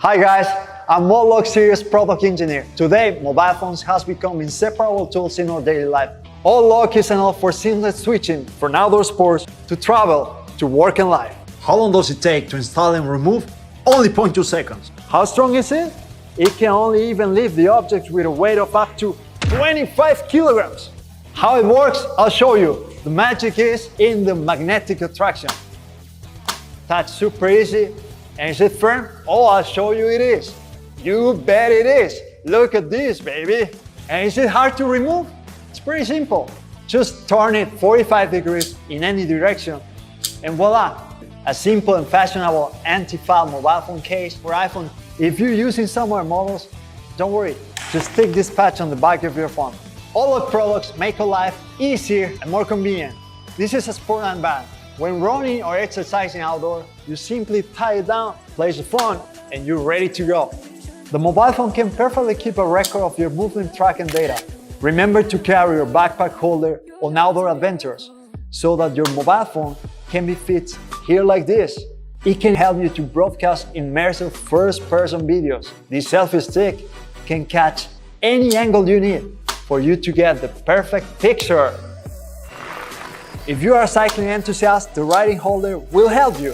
Hi guys, I'm Modlock Series Product Engineer. Today, mobile phones has become inseparable tools in our daily life. All lock is enough for seamless switching from outdoor sports to travel to work and life. How long does it take to install and remove? Only 0.2 seconds. How strong is it? It can only even lift the object with a weight of up to 25 kilograms. How it works, I'll show you. The magic is in the magnetic attraction. That's super easy. And is it firm? Oh, I'll show you it is. You bet it is. Look at this, baby. And is it hard to remove? It's pretty simple. Just turn it 45 degrees in any direction and voila. A simple and fashionable anti-foul mobile phone case for iPhone. If you're using some other models, don't worry. Just stick this patch on the back of your phone. All our products make our life easier and more convenient. This is a sport band. When running or exercising outdoor, you simply tie it down, place the phone, and you're ready to go. The mobile phone can perfectly keep a record of your movement tracking data. Remember to carry your backpack holder on outdoor adventures so that your mobile phone can be fit here like this. It can help you to broadcast immersive first-person videos. This selfie stick can catch any angle you need for you to get the perfect picture. If you are a cycling enthusiast, the riding holder will help you.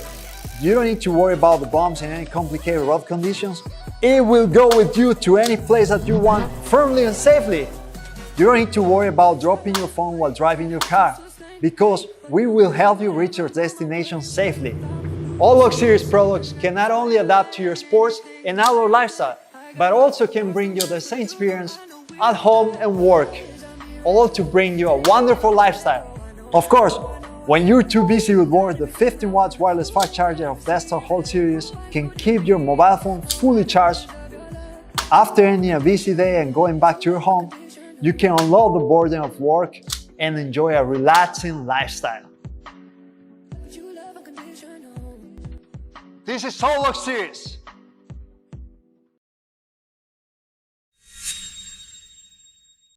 You don't need to worry about the bumps and any complicated road conditions. It will go with you to any place that you want firmly and safely. You don't need to worry about dropping your phone while driving your car because we will help you reach your destination safely. All Lock Series products can not only adapt to your sports and outdoor lifestyle, but also can bring you the same experience at home and work, all to bring you a wonderful lifestyle. Of course, when you're too busy with work, the 15 watts wireless fast charger of Desktop Hold series can keep your mobile phone fully charged. After ending a busy day and going back to your home, you can unload the burden of work and enjoy a relaxing lifestyle. This is All Lock Series.